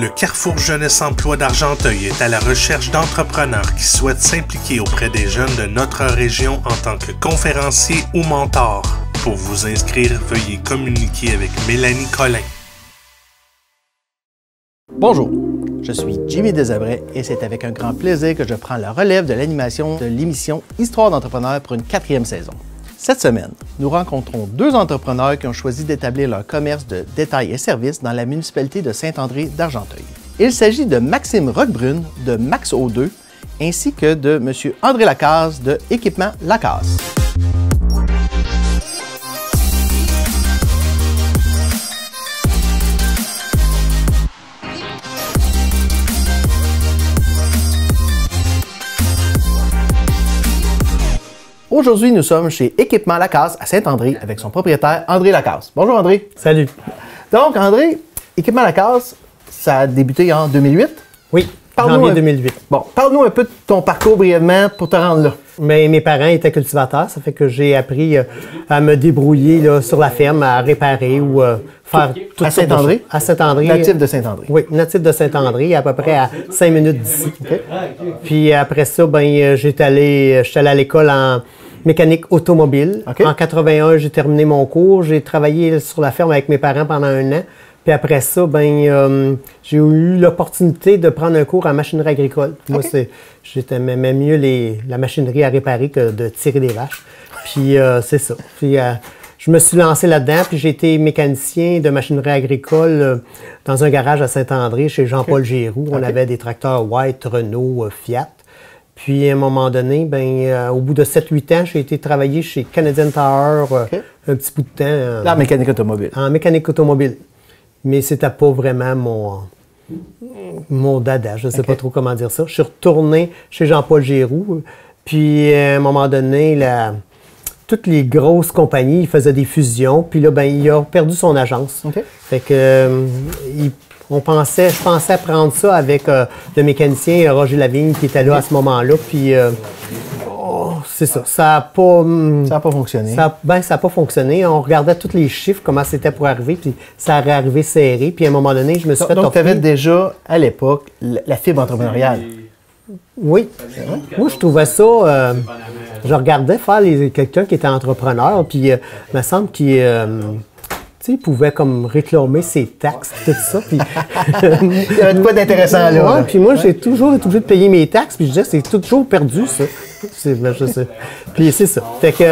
Le Carrefour Jeunesse Emploi d'Argenteuil est à la recherche d'entrepreneurs qui souhaitent s'impliquer auprès des jeunes de notre région en tant que conférencier ou mentor. Pour vous inscrire, veuillez communiquer avec Mélanie Collin. Bonjour, je suis Jimmy Desabrais et c'est avec un grand plaisir que je prends la relève de l'animation de l'émission Histoire d'entrepreneurs pour une 4e saison. Cette semaine, nous rencontrons deux entrepreneurs qui ont choisi d'établir leur commerce de détail et services dans la municipalité de Saint-André d'Argenteuil. Il s'agit de Maxime Roquebrune de Max O2 ainsi que de M. André Lacasse de Équipement Lacasse. Aujourd'hui, nous sommes chez Équipement Lacasse à Saint-André avec son propriétaire André Lacasse. Bonjour André. Salut. Donc André, Équipement Lacasse, ça a débuté en 2008? Oui, janvier 2008. Bon, parle-nous un peu de ton parcours brièvement pour te rendre là. Mais mes parents étaient cultivateurs, ça fait que j'ai appris à me débrouiller là, sur la ferme, à réparer ou faire tout à Saint-André? À Saint-André. Natif de Saint-André? Oui, natif de Saint-André, à peu près à 5 minutes d'ici. Okay. Puis après ça, ben, j'étais allé à l'école en mécanique automobile. Okay. En 81, j'ai terminé mon cours. J'ai travaillé sur la ferme avec mes parents pendant 1 an. Puis après ça, ben, j'ai eu l'opportunité de prendre un cours en machinerie agricole. Moi, j'aimais mieux la machinerie à réparer que de tirer des vaches. Puis c'est ça. Puis je me suis lancé là-dedans, puis j'ai été mécanicien de machinerie agricole dans un garage à Saint-André chez Jean-Paul Giroux. On avait des tracteurs White, Renault, Fiat. Puis à un moment donné, ben, au bout de 7-8 ans, j'ai été travailler chez Canadian Tower un petit bout de temps. En mécanique automobile. En mécanique automobile. Mais c'était pas vraiment mon dada, je ne sais pas trop comment dire ça. Je suis retourné chez Jean-Paul Giroux, puis à un moment donné, toutes les grosses compagnies, ils faisaient des fusions, puis là, ben, il a perdu son agence. Okay. Fait que je pensais prendre ça avec le mécanicien Roger Lavigne qui était là à ce moment-là, puis c'est ça. Ça n'a pas fonctionné. Ça n'a pas fonctionné. On regardait tous les chiffres, comment c'était pour arriver, puis ça allait arriver serré. Puis à un moment donné, je me suis fait Donc, tu avais déjà, à l'époque, la fibre entrepreneuriale. Oui. Moi, je trouvais ça... je regardais faire quelqu'un qui était entrepreneur, puis il me semble qu'il... il pouvait comme réclamer ses taxes, tout ça. Puis il y avait de quoi d'intéressant là. Ouais, puis moi, j'ai toujours été obligé de payer mes taxes, puis je disais, c'est toujours perdu, ça. Je sais. Puis c'est ça. Fait que,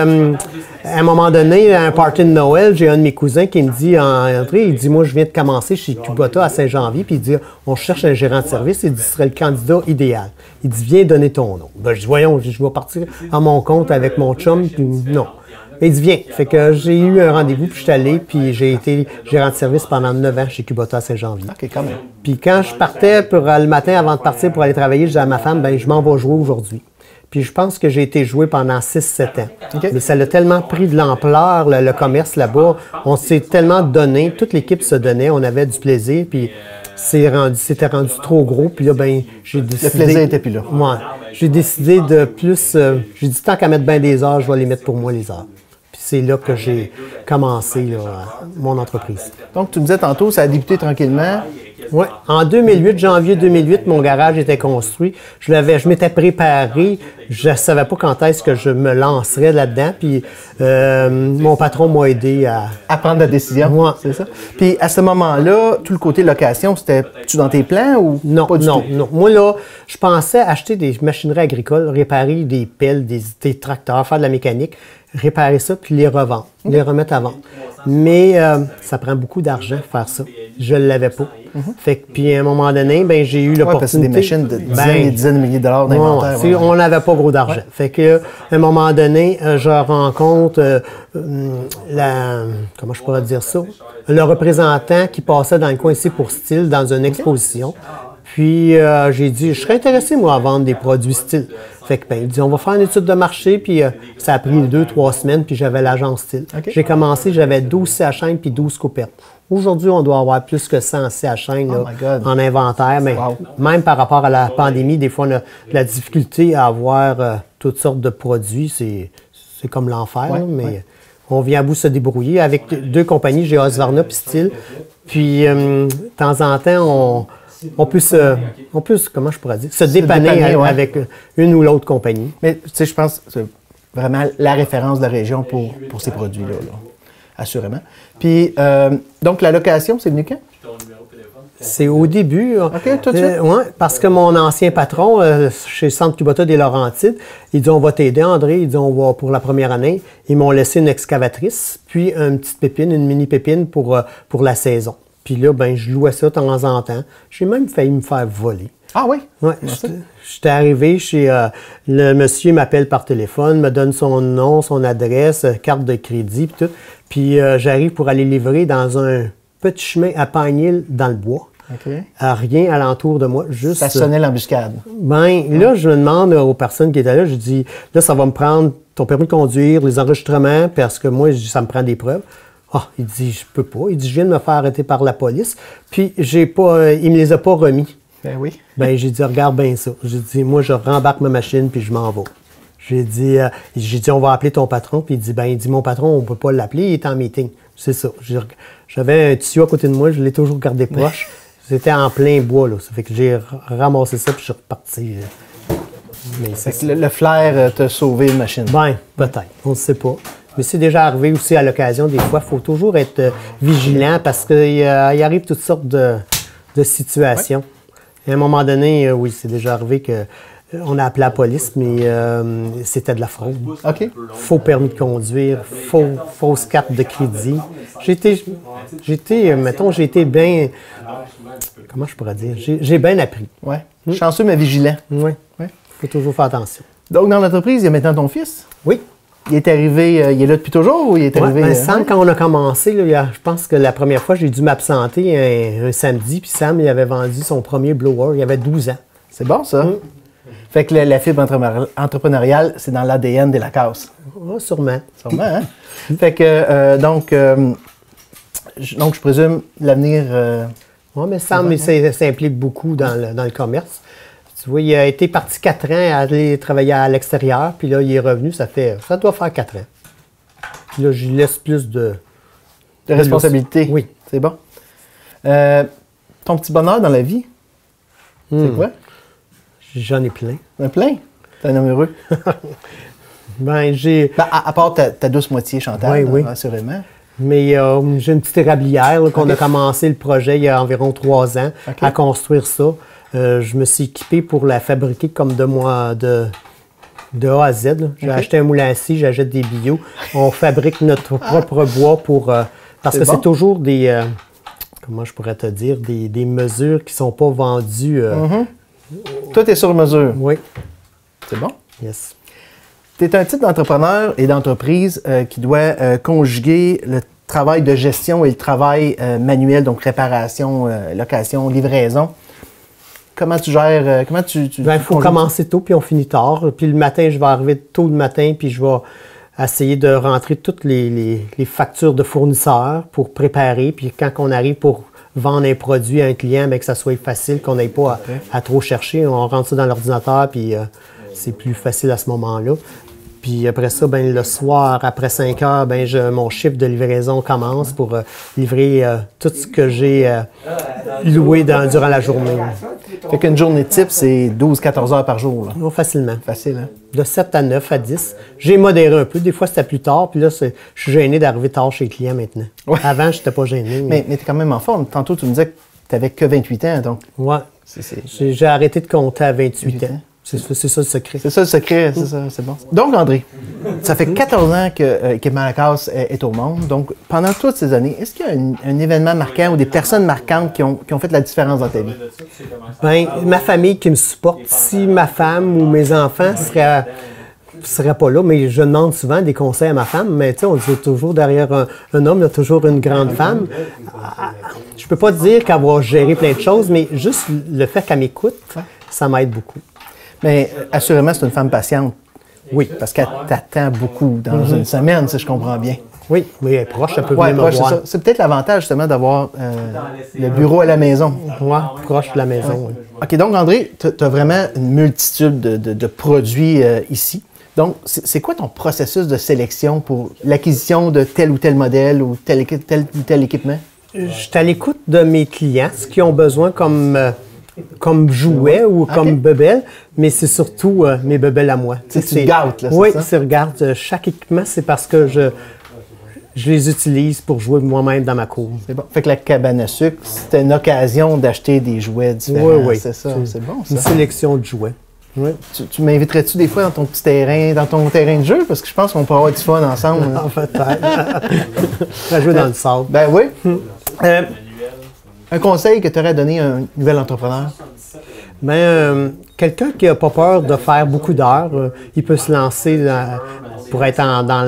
à un moment donné, à un party de Noël, j'ai un de mes cousins qui me dit en entrée, il dit, moi, je viens de commencer chez Kubota à Saint-Janvier, puis il dit, on cherche un gérant de service, il dit, ce serait le candidat idéal. Il dit, viens donner ton nom. Ben, je dis, voyons, je vais partir à mon compte avec mon chum, puis non. Il dit, viens. Fait que j'ai eu un rendez-vous, puis je suis allé, puis j'ai été gérant de service pendant 9 ans chez Kubota à Saint-Janvier. OK, quand même. Puis quand je partais le matin avant de partir pour aller travailler, je disais à ma femme, ben je m'en vais jouer aujourd'hui. Puis je pense que j'ai été joué pendant 6-7 ans. Okay. Mais ça a tellement pris de l'ampleur, le commerce là-bas. On s'est tellement donné, toute l'équipe se donnait, on avait du plaisir, puis c'était rendu trop gros. Puis là, ben j'ai décidé... Le plaisir n'était plus là. Ouais. J'ai décidé de plus... j'ai dit, tant qu'à mettre bien des heures, je vais les mettre pour moi, les heures. C'est là que j'ai commencé mon entreprise. Donc, tu me disais tantôt, ça a débuté tranquillement. Oui. En 2008, janvier 2008, mon garage était construit. Je m'étais préparé. Je ne savais pas quand est-ce que je me lancerais là-dedans. Puis, mon patron m'a aidé à prendre la décision. Oui. C'est ça. Puis, à ce moment-là, tout le côté location, c'était-tu dans tes plans ou non, pas du tout? Non. Moi, là, je pensais acheter des machineries agricoles, réparer des pelles, des tracteurs, faire de la mécanique, réparer ça, puis les revendre, les remettre à vendre. Mais ça prend beaucoup d'argent faire ça. Je ne l'avais pas. Fait que, puis à un moment donné, ben, j'ai eu l'opportunité... parce que des machines de dizaines et dizaines de milliers de dollars d'inventaire. On n'avait pas gros d'argent. Fait que, à un moment donné, je rencontre comment je pourrais dire ça? Le représentant qui passait dans le coin ici pour Style, dans une exposition. Puis j'ai dit, je serais intéressé, moi, à vendre des produits Style. Fait que, ben, il dit, on va faire une étude de marché, puis ça a pris 2-3 semaines, puis j'avais l'agence Style. Okay. J'ai commencé, j'avais 12 CHN puis 12 coupettes. Aujourd'hui, on doit avoir plus que 100 CHN en inventaire, mais même par rapport à la pandémie, des fois, on a de la difficulté à avoir toutes sortes de produits. C'est comme l'enfer, mais on vient à bout de se débrouiller. Avec 2 compagnies, j'ai Husqvarna puis Style. Puis, de temps en temps, on peut comment je pourrais dire, se dépanner avec une ou l'autre compagnie. Mais tu sais, je pense que c'est vraiment la référence de la région pour ces produits-là, là. Assurément. Puis, donc, la location, c'est venu quand? C'est au début. OK, tout de suite? Oui, parce que mon ancien patron, chez Centre Kubota des Laurentides, il dit, on va t'aider, André. Il dit, on va pour la première année. Ils m'ont laissé une excavatrice, puis une petite pépine, une mini pépine pour la saison. Puis là, ben, je louais ça de temps en temps. J'ai même failli me faire voler. Ah oui? Oui, j'étais arrivé chez le monsieur, m'appelle par téléphone, me donne son nom, son adresse, carte de crédit, puis tout. Puis j'arrive pour aller livrer dans un petit chemin à Pagnil dans le bois. Okay. Rien alentour de moi. Juste, ça sonnait l'embuscade. Ben, là, je me demande aux personnes qui étaient là, je dis, là, ça va me prendre ton permis de conduire, les enregistrements, parce que moi, ça me prend des preuves. Ah, il dit, je peux pas. Il dit, je viens de me faire arrêter par la police. Puis, il me les a pas remis. Ben oui. Ben, j'ai dit, regarde bien ça. J'ai dit, moi, je rembarque ma machine, puis je m'en vais. J'ai dit, on va appeler ton patron. Puis il dit, mon patron, on peut pas l'appeler, il est en meeting. C'est ça. J'avais un tuyau à côté de moi, je l'ai toujours gardé proche. C'était en plein bois, là. Ça fait que j'ai ramassé ça, puis je suis reparti. Mais fait que le flair t'a sauvé une machine. Ben, peut-être. On ne sait pas. Mais c'est déjà arrivé aussi à l'occasion. Des fois, il faut toujours être vigilant parce qu'il arrive toutes sortes de situations. Ouais. Et à un moment donné, oui, c'est déjà arrivé qu'on a appelé la police, mais c'était de la fraude. OK. Faux permis de conduire, fausse carte de crédit. J'ai été bien... Comment je pourrais dire? J'ai bien appris. Oui. Chanceux, mais vigilant. Oui. Il faut toujours faire attention. Donc, dans l'entreprise, il y a maintenant ton fils? Oui. Il est arrivé, il est là depuis toujours ou il est arrivé? Ben, Sam, quand on a commencé, là, je pense que la première fois, j'ai dû m'absenter un samedi, puis Sam, il avait vendu son premier blower, il avait 12 ans. C'est bon, ça? Fait que la fibre entrepreneuriale, c'est dans l'ADN des Lacasse. Oh, sûrement. Sûrement, hein? Fait que, donc, je présume, l'avenir... Oui, mais Sam, il s'implique beaucoup dans le commerce. Tu vois, il a été parti 4 ans à aller travailler à l'extérieur, puis là, il est revenu, ça doit faire 4 ans. Puis là, je lui laisse plus de responsabilité. Oui. C'est bon. Ton petit bonheur dans la vie, c'est quoi? J'en ai plein. Plein? T'es un homme heureux? Ben, j'ai... Ben, à part ta douce moitié, Chantal, oui. assurément. Mais j'ai une petite érablière là, qu'on a commencé le projet il y a environ 3 ans à construire ça. Je me suis équipé pour la fabriquer comme de A à Z. J'ai acheté un moulin à scie, j'achète des bio. On fabrique notre propre bois parce que c'est toujours des... comment je pourrais te dire? Des mesures qui ne sont pas vendues. Tout est sur mesure. Oui. C'est bon? Yes. Tu es un type d'entrepreneur et d'entreprise qui doit conjuguer le travail de gestion et le travail manuel, donc réparation, location, livraison. Comment tu gères? Il faut commencer tôt, puis on finit tard. Puis le matin, je vais arriver tôt le matin, puis je vais essayer de rentrer toutes les factures de fournisseurs pour préparer. Puis quand on arrive pour vendre un produit à un client, bien, que ça soit facile, qu'on n'aille pas à trop chercher. On rentre ça dans l'ordinateur, puis c'est plus facile à ce moment-là. Puis après ça, ben, le soir, après 5 heures, ben, mon chiffre de livraison commence pour livrer tout ce que j'ai loué durant la journée. Fait qu'une journée type, c'est 12-14 heures par jour. Là. Oh, facilement. Facile, hein? De 7 à 9 à 10. J'ai modéré un peu. Des fois, c'était plus tard. Puis là, je suis gêné d'arriver tard chez les clients maintenant. Ouais. Avant, je n'étais pas gêné. Mais tu es quand même en forme. Tantôt, tu me disais que tu n'avais que 28 ans. Donc... Oui. J'ai arrêté de compter à 28 ans. C'est ça le secret. C'est ça le secret, c'est ça, c'est bon. Donc, André, ça fait 14 ans qu'Équipement Lacasse est au monde. Donc, pendant toutes ces années, est-ce qu'il y a un événement marquant ou des personnes marquantes qui ont fait la différence dans ta vie? Bien, ma famille qui me supporte. Si ma femme ou mes enfants seraient pas là, mais je demande souvent des conseils à ma femme, mais tu sais, on dit toujours derrière un homme, il y a toujours une grande femme. Je peux pas dire qu'elle va gérer plein de choses, mais juste le fait qu'elle m'écoute, ça m'aide beaucoup. Mais assurément, c'est une femme patiente. Oui, parce qu'elle t'attend beaucoup dans une semaine, si je comprends bien. Oui, mais elle est proche, elle peut venir me voir. C'est peut-être l'avantage, justement, d'avoir le bureau à la maison. Oui, proche de la maison. Oui. OK, donc, André, tu as vraiment une multitude de produits ici. Donc, c'est quoi ton processus de sélection pour l'acquisition de tel ou tel modèle ou tel ou tel équipement? Je suis à l'écoute de mes clients, ce qu'ils ont besoin comme comme jouet ou comme bebelle, mais c'est surtout mes bebelles à moi. Tu gâtes, là, oui, c'est ça? c'est regarde, chaque équipement, c'est parce que je les utilise pour jouer moi-même dans ma cour. C'est bon. Fait que la cabane à sucre, c'était une occasion d'acheter des jouets différents. Oui. C'est ça, c'est bon, ça. Une sélection de jouets. Oui. Tu m'inviterais-tu des fois dans ton petit terrain, dans ton terrain de jeu? Parce que je pense qu'on peut avoir du fun ensemble. Peut-être. On va jouer dans le sable. Ben oui. Un conseil que tu aurais donné à un nouvel entrepreneur? Quelqu'un qui n'a pas peur de faire beaucoup d'heures, il peut se lancer pour être dans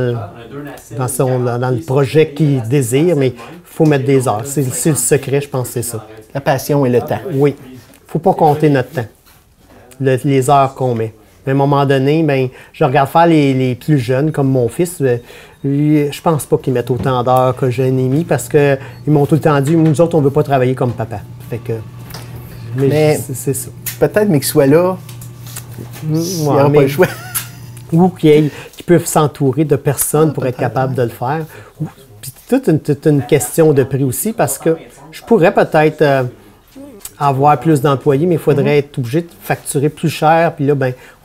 le projet qu'il désire, mais il faut mettre des heures. C'est le secret, je pense, c'est ça. La passion et le temps. Oui. Il ne faut pas compter notre temps, les heures qu'on met. Mais à un moment donné, je regarde faire les plus jeunes, comme mon fils. Lui, je pense pas qu'ils mettent autant d'heures que j'ai mis parce qu'ils m'ont tout le temps dit, nous autres, on ne veut pas travailler comme papa. Fait que, mais c'est ça. Peut-être, mais qu'il soit là, il n'y aura pas le choix. Ou qu'ils peuvent s'entourer de personnes pour être capables de le faire. Puis toute une question de prix aussi, parce que je pourrais peut-être avoir plus d'employés, mais il faudrait être obligé de facturer plus cher, puis là,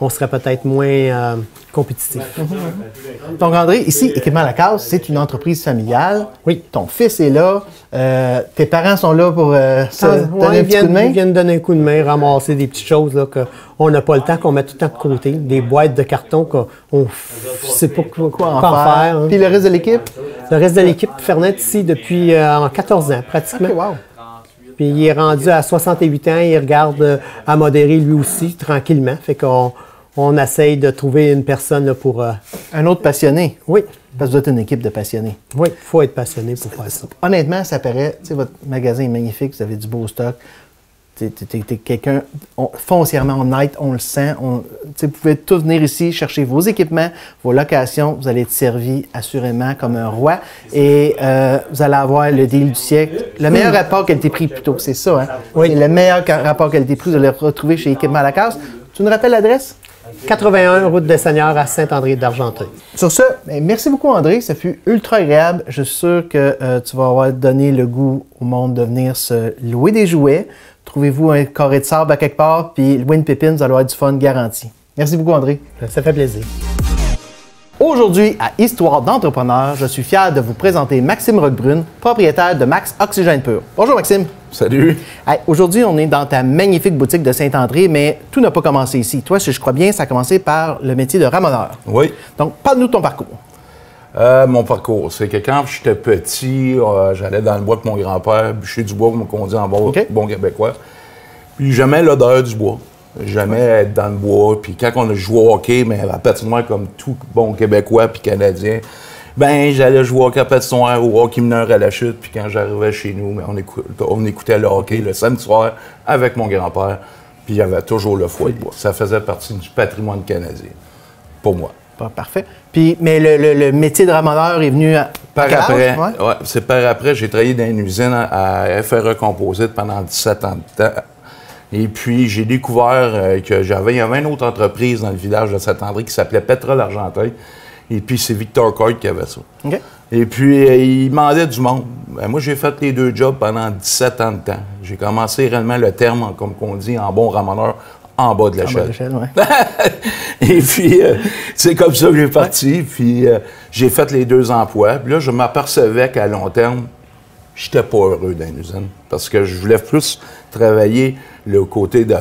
on serait peut-être moins compétitif. Donc, André, ici, Équipement Lacasse, c'est une entreprise familiale. Oui. Ton fils est là. Tes parents sont là pour donner un petit coup de main? Ils viennent donner un coup de main, ramasser des petites choses qu'on n'a pas le temps, qu'on met tout le temps de côté. Des boîtes de carton qu'on ne sait pas quoi en faire. Hein. Puis le reste de l'équipe? Le reste de l'équipe, Fernet, ici, depuis 14 ans, pratiquement. Okay, wow. Puis il est rendu à 68 ans, il regarde à modérer lui aussi, tranquillement. Fait qu'on essaye de trouver une personne là, pour... Un autre passionné? Oui. Parce que vous êtes une équipe de passionnés. Oui, il faut être passionné pour faire ça. Honnêtement, ça paraît... Tu sais, votre magasin est magnifique, vous avez du beau stock. T'es quelqu'un foncièrement honnête, on le sent. Vous pouvez tous venir ici, chercher vos équipements, vos locations. Vous allez être servi assurément comme un roi. Et vous allez avoir le deal du siècle. Le meilleur rapport qualité-prix, plutôt, c'est ça. Hein? Oui. C'est le meilleur rapport qualité-prix. Vous allez le retrouver chez Équipement Lacasse. Tu nous rappelles l'adresse? 81 route des Seigneurs à Saint-André d'Argenteuil. Sur ce, merci beaucoup André, ça fut ultra agréable. Je suis sûr que tu vas avoir donné le goût au monde de venir se louer des jouets. Trouvez-vous un carré de sable à quelque part, puis louer une pépine, vous allez avoir du fun garanti. Merci beaucoup André. Ça fait plaisir. Aujourd'hui, à Histoire d'entrepreneur, je suis fier de vous présenter Maxime Roquebrune, propriétaire de Max Oxygène Pur. Bonjour Maxime. Salut. Hey, aujourd'hui, on est dans ta magnifique boutique de Saint-André, mais tout n'a pas commencé ici. Toi, si je crois bien, ça a commencé par le métier de ramoneur. Oui. Donc, parle-nous de ton parcours. Mon parcours, c'est que quand j'étais petit, j'allais dans le bois avec mon grand-père, bûcher du bois, comme on dit en bon québécois. Puis j'aimais l'odeur du bois. J'aimais être dans le bois. Puis quand on a joué au hockey, mais à la patinoire comme tout bon Québécois puis Canadien, j'allais jouer au hockey à patinoire ou au hockey mineur à la chute. Puis quand j'arrivais chez nous, on écoutait le hockey le samedi soir avec mon grand-père. Puis il y avait toujours le foyer de bois. Ça faisait partie du patrimoine canadien, pour moi. Parfait. Puis, mais le métier de ramoneur est venu par après. Ouais, c'est par après. J'ai travaillé dans une usine à FRE Composite pendant 17 ans de temps. Et puis, j'ai découvert qu'il y avait une autre entreprise dans le village de Saint-André qui s'appelait Pétrole Argenteuil. Et puis, c'est Victor Court qui avait ça. Okay. Et puis, il demandait du monde. Moi, j'ai fait les deux jobs pendant 17 ans de temps. J'ai commencé réellement le terme, comme on dit, en bon ramoneur, en bas de l'échelle. Et puis, c'est comme ça que j'ai parti. Puis, j'ai fait les deux emplois. Puis là, je m'apercevais qu'à long terme, j'étais pas heureux dans l'usine. Parce que je voulais plus travailler le côté de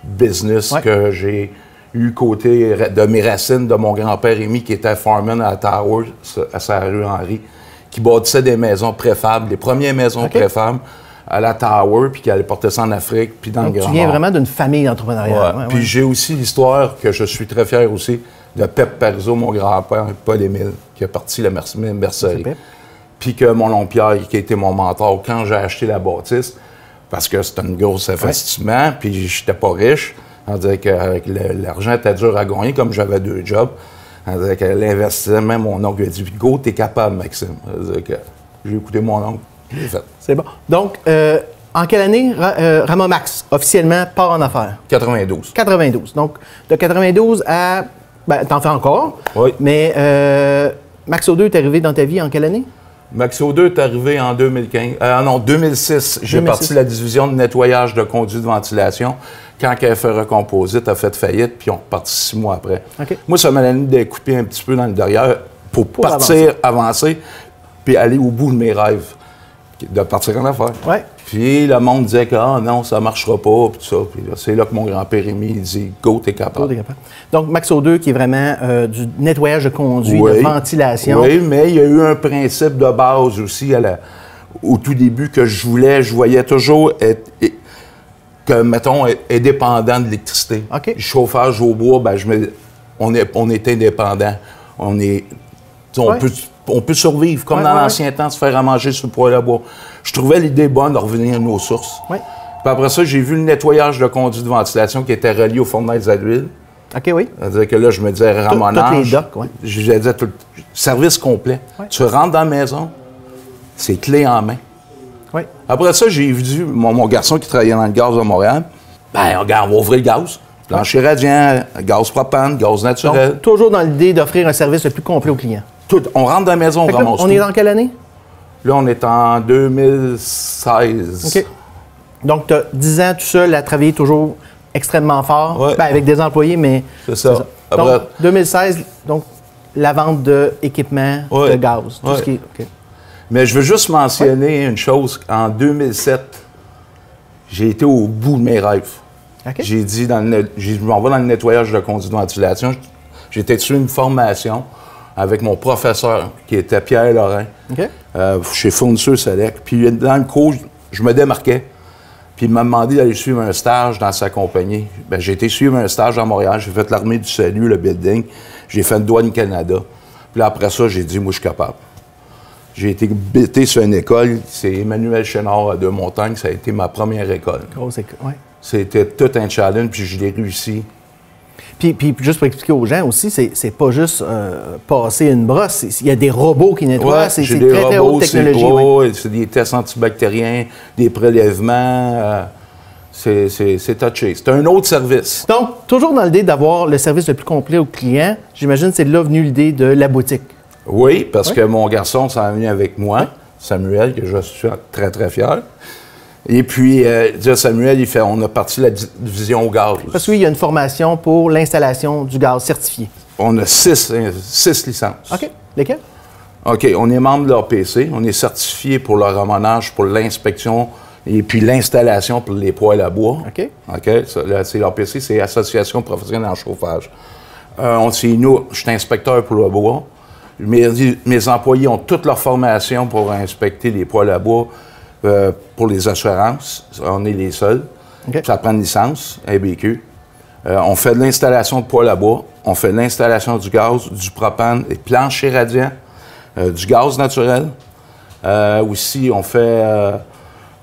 business que j'ai eu côté de mes racines de mon grand-père Rémi, qui était foreman à Tower, à sa rue Henry, qui bâtissait des maisons préfables, les premières maisons préfables à la Tower, puis qui allait porter ça en Afrique, puis dans le Grand Nord. Tu viens vraiment d'une famille d'entrepreneuriat. Puis j'ai aussi l'histoire que je suis très fier aussi de Pep Parizeau, mon grand-père, Paul-Émile, qui a parti la mercerie. Puis que mon oncle Pierre, qui a été mon mentor quand j'ai acheté la bâtisse, parce que c'était un gros investissement, puis j'étais pas riche. On dirait qu'avec l'argent était dur à gagner, comme j'avais deux jobs. On dirait que l'investissement, mon oncle a dit « Go, t'es capable, Maxime. » J'ai écouté mon oncle. C'est bon. Donc, en quelle année Ramomax, officiellement, part en affaires? 92. 92. Donc, de 92 à... t'en fais encore. Oui. Mais Maxo 2 est arrivé dans ta vie en quelle année? Maxo 2 est arrivé en 2006. J'ai parti la division de nettoyage de conduits de ventilation. Quand KFRE Composite a fait faillite, puis on reparti 6 mois après. Okay. Moi, ça m'a donné de couper un petit peu dans le derrière pour partir, avancer, puis aller au bout de mes rêves, de partir en affaires. Ouais. Puis le monde disait que non, ça ne marchera pas, puis tout ça. Puis c'est là que mon grand-père Rémi dit « Go, t'es capable ». Donc, Maxo 2, qui est vraiment du nettoyage de conduits, de ventilation. Oui, mais il y a eu un principe de base aussi au tout début que je voyais toujours être, que, mettons, est dépendant de l'électricité. Okay. Le chauffage au bois, ben, on est indépendant. On peut survivre, comme dans l'ancien temps, se faire à manger sur le poêle à bois. Je trouvais l'idée bonne de revenir à nos sources. Oui. Puis après ça, j'ai vu le nettoyage de conduits de ventilation qui était relié aux fournaises à l'huile. OK, oui. C'est-à-dire que là, je me disais ramonage. Toutes les docks, oui. Je disais service complet. Ouais. Tu rentres dans la maison, c'est clé en main. Oui. Après ça, j'ai vu mon garçon qui travaillait dans le gaz à Montréal. Ben, regarde, on va ouvrir le gaz. Plancher radiant, gaz propane, gaz naturel. Donc, toujours dans l'idée d'offrir un service le plus complet aux clients. Tout. On rentre dans la maison, on ramasse tout. On est dans quelle année? Là, on est en 2016. OK. Donc, tu as 10 ans tout seul à travailler toujours extrêmement fort, ouais. Avec des employés, mais... C'est ça. Donc, 2016, donc, la vente d'équipements de gaz, tout ce qui est... Okay. Mais je veux juste mentionner une chose. En 2007, j'ai été au bout de mes rêves. Okay. J'ai dit, je m'en vais dans le nettoyage de conduits de ventilation. J'ai été sur une formation avec mon professeur, qui était Pierre Lorrain, chez Fournisseur Select. Puis dans le cours, je me démarquais. Puis il m'a demandé d'aller suivre un stage dans sa compagnie. Bien, j'ai été suivre un stage à Montréal. J'ai fait l'Armée du Salut, le building. J'ai fait une douane Canada. Puis là, après ça, j'ai dit, moi, je suis capable. J'ai été bêté sur une école. C'est Emmanuel Chénard à Deux-Montagnes. Ça a été ma première école. Grosse école, oui. C'était tout un challenge, puis je l'ai réussi. Puis juste pour expliquer aux gens aussi, c'est pas juste passer une brosse. Il y a des robots qui nettoient. C'est très haute technologie. C'est des tests antibactériens, des prélèvements. C'est touché. C'est un autre service. Donc, toujours dans l'idée d'avoir le service le plus complet au client, j'imagine que c'est là venue l'idée de la boutique. Oui, parce que mon garçon s'en est venu avec moi, Samuel, que je suis très, très fier. Et puis, Samuel, on a parti la division au gaz. Parce qu'il y a une formation pour l'installation du gaz certifié. On a 6 licences. OK. Lesquelles? OK. On est membre de l'APC. On est certifié pour le ramonage, pour l'inspection et puis l'installation pour les poêles à bois. OK. OK. C'est l'APC, c'est Association professionnelle en chauffage. Nous, je suis inspecteur pour le bois. Mes employés ont toute leur formation pour inspecter les poêles à bois. Pour les assurances, on est les seuls. Okay. Ça prend une licence, ABQ. On fait de l'installation de poêle à bois, on fait de l'installation du gaz, du propane, des planchers radiants, du gaz naturel. Aussi, on fait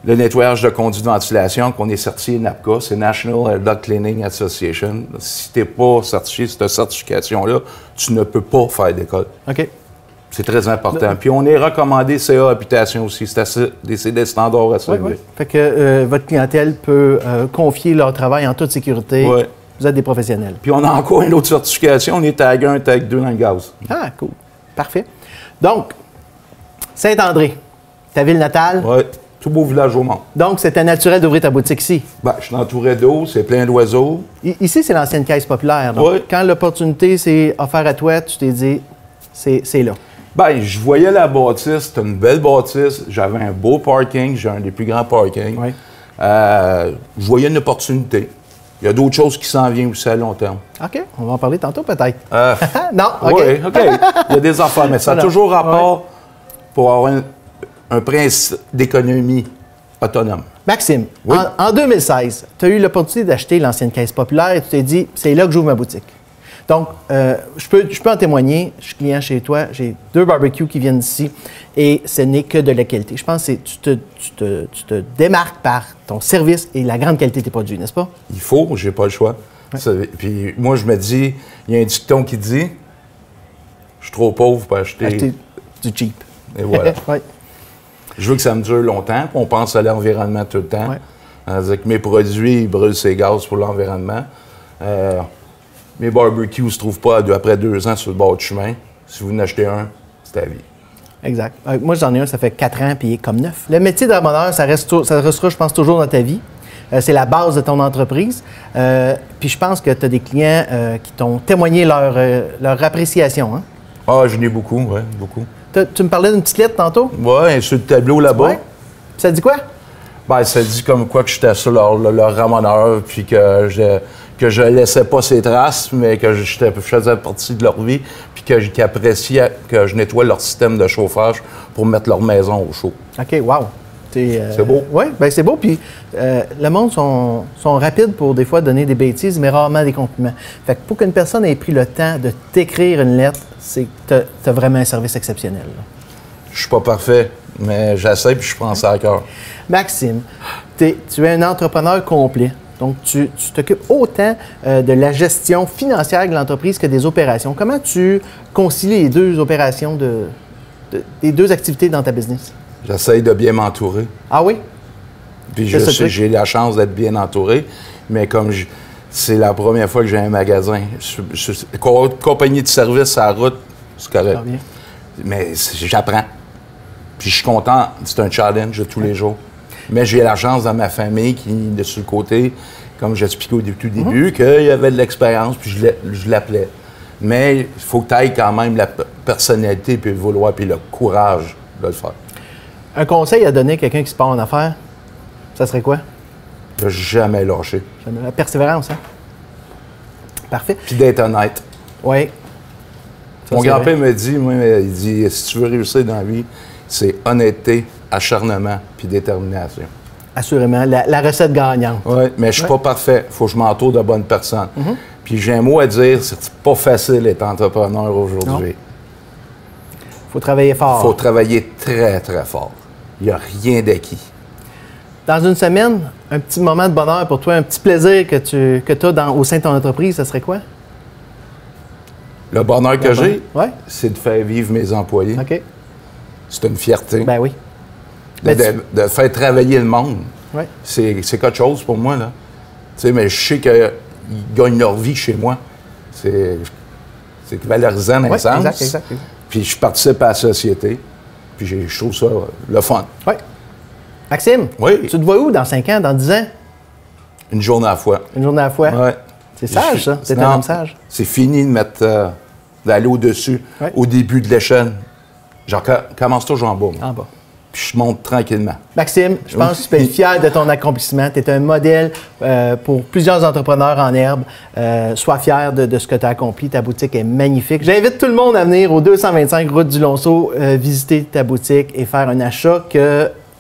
le nettoyage de conduits de ventilation, qu'on est certifié NAPCA, c'est National Duct Cleaning Association. Si tu n'es pas certifié cette certification-là, tu ne peux pas faire d'école. OK. C'est très important. Puis on est recommandé CA Habitation aussi. C'est des standards à suivre. Oui. Fait que votre clientèle peut confier leur travail en toute sécurité. Oui. Vous êtes des professionnels. Puis on a encore une autre certification. On est Tag 1, Tag 2 dans le gaz. Ah, cool. Parfait. Donc, Saint-André, ta ville natale. Oui. Tout beau village au monde. Donc, c'était naturel d'ouvrir ta boutique ici? Bien, je suis entouré d'eau, c'est plein d'oiseaux. Ici, c'est l'ancienne caisse populaire. Donc, quand l'opportunité s'est offerte à toi, tu t'es dit, c'est là. Bien, je voyais la bâtisse, c'était une belle bâtisse, j'avais un beau parking, j'ai un des plus grands parkings. Oui. Je voyais une opportunité. Il y a d'autres choses qui s'en viennent aussi à long terme. OK, on va en parler tantôt peut-être. Non, OK. Oui, OK. Il y a des affaires, mais ça a toujours rapport pour avoir un principe d'économie autonome. Maxime, oui? en 2016, tu as eu l'opportunité d'acheter l'ancienne caisse populaire et tu t'es dit, c'est là que j'ouvre ma boutique. Donc, je peux en témoigner. Je suis client chez toi. J'ai 2 barbecues qui viennent d'ici et ce n'est que de la qualité. Je pense que tu te démarques par ton service et la grande qualité de tes produits, n'est-ce pas? Il faut, j'ai pas le choix. Ouais. Puis moi, je me dis, il y a un dicton qui dit, je suis trop pauvre pour acheter du cheap. Et voilà. Ouais. Je veux que ça me dure longtemps. On pense à l'environnement tout le temps. Ouais. C'est-à-dire que mes produits, ils brûlent ces gaz pour l'environnement. Mes barbecues ne se trouvent pas après 2 ans sur le bord du chemin. Si vous en achetez un, c'est à vie. Exact. Moi, j'en ai un, ça fait 4 ans, puis il est comme neuf. Le métier de ramoneur, ça restera, je pense, toujours dans ta vie. C'est la base de ton entreprise. Puis je pense que tu as des clients qui t'ont témoigné leur appréciation. Hein? Ah, j'en ai beaucoup, oui, beaucoup. Tu me parlais d'une petite lettre tantôt? Oui, sur le tableau là-bas. Ouais. Ça dit quoi? Ben, ça dit comme quoi que j'étais sur leur ramoneur, puis que je laissais pas ses traces, mais que je faisais partie de leur vie, puis qu'ils appréciaient que je nettoie leur système de chauffage pour mettre leur maison au chaud. OK, wow. C'est beau. Oui, bien c'est beau. Puis le monde sont rapides pour des fois donner des bêtises, mais rarement des compliments. Fait que pour qu'une personne ait pris le temps de t'écrire une lettre, c'est que tu as vraiment un service exceptionnel. Là. Je suis pas parfait, mais j'essaie puis je prends ça à cœur. Maxime, tu es un entrepreneur complet. Donc, tu t'occupes autant de la gestion financière de l'entreprise que des opérations. Comment tu concilies les deux opérations, les deux activités dans ta business? J'essaie de bien m'entourer. Ah oui? Puis j'ai la chance d'être bien entouré, mais comme c'est la première fois que j'ai un magasin. Compagnie de service à la route, c'est correct. Mais j'apprends. Puis je suis content, c'est un challenge de tous les jours. Mais j'ai la chance dans ma famille qui est sur le côté, comme j'expliquais au tout début, qu'il y avait de l'expérience, puis je l'appelais. Mais il faut que tu ailles quand même la personnalité, puis le vouloir, puis le courage de le faire. Un conseil à donner à quelqu'un qui se part en affaires, ça serait quoi? De jamais lâcher. La persévérance, hein? Parfait. Puis d'être honnête. Oui. Mon grand-père me dit, moi, il dit, si tu veux réussir dans la vie, c'est honnêteté, acharnement, puis détermination. Assurément, la recette gagnante. Oui, mais je suis pas parfait. Il faut que je m'entoure de bonnes personnes. Puis j'ai un mot à dire, c'est pas facile d'être entrepreneur aujourd'hui. Il faut travailler fort. Il faut travailler très, très fort. Il n'y a rien d'acquis. Dans une semaine, un petit moment de bonheur pour toi, un petit plaisir que tu as au sein de ton entreprise, ça serait quoi? Le bonheur que j'ai, ouais. C'est de faire vivre mes employés. OK. C'est une fierté. Ben oui. De faire travailler le monde. Ouais. C'est quelque chose pour moi, là. Tu sais, mais je sais qu'ils gagnent leur vie chez moi. C'est valorisant dans le sens. Exact. Puis je participe à la société. Puis je trouve ça le fun. Oui. Maxime, oui. Tu te vois où dans 5 ans, dans 10 ans? Une journée à la fois. Une journée à la fois? Oui. C'est sage, ça. C'est un homme sage. C'est fini de mettre d'aller au-dessus, au début de l'échelle. J'en commence toujours en bas. Moi. En bas. Puis je monte tranquillement. Maxime, je pense que tu peux être fier de ton accomplissement. Tu es un modèle pour plusieurs entrepreneurs en herbe. Sois fier de ce que tu as accompli. Ta boutique est magnifique. J'invite tout le monde à venir au 225 route du Lonceau, visiter ta boutique et faire un achat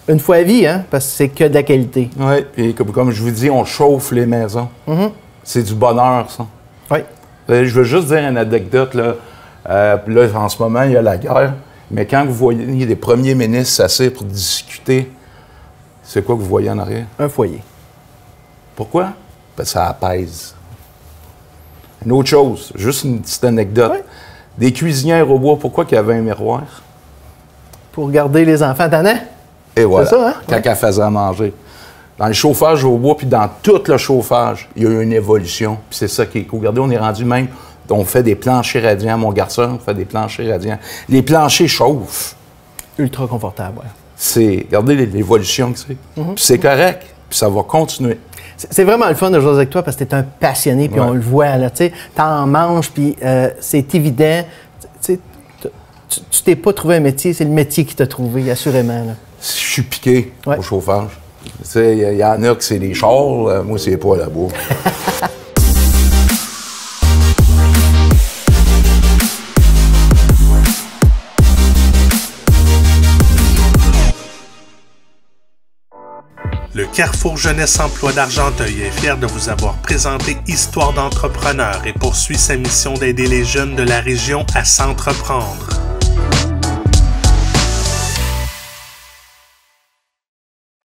une fois à vie, hein, parce que c'est que de la qualité. Oui, et comme je vous dis, on chauffe les maisons. C'est du bonheur, ça. Oui. Je veux juste dire une anecdote. Là, en ce moment, il y a la guerre. Mais quand vous voyez des premiers ministres s'asseoir pour discuter, c'est quoi que vous voyez en arrière? Un foyer. Pourquoi? Parce que ça apaise. Une autre chose, juste une petite anecdote. Oui. Des cuisinières au bois, pourquoi qu'il y avait un miroir? Pour garder les enfants tannants. Et voilà, c'est ça, hein? Quand elle faisait à manger. Dans le chauffage au bois, puis dans tout le chauffage, il y a eu une évolution. Puis c'est ça qui est cool. Regardez, on est rendu même... On fait des planchers radiants. Mon garçon fait des planchers radiants. Les planchers chauffent. Ultra confortable, oui. Regardez l'évolution que c'est. Puis c'est correct. Puis ça va continuer. C'est vraiment le fun de jouer avec toi parce que tu es un passionné, puis on le voit, là. Tu en manges, puis c'est évident. Tu t'es pas trouvé un métier, c'est le métier qui t'a trouvé, assurément. Là. Je suis piqué au chauffage. Il y en a que c'est les chars. Moi, c'est pas là-bas. Le Carrefour Jeunesse Emploi d'Argenteuil est fier de vous avoir présenté Histoire d'entrepreneur et poursuit sa mission d'aider les jeunes de la région à s'entreprendre.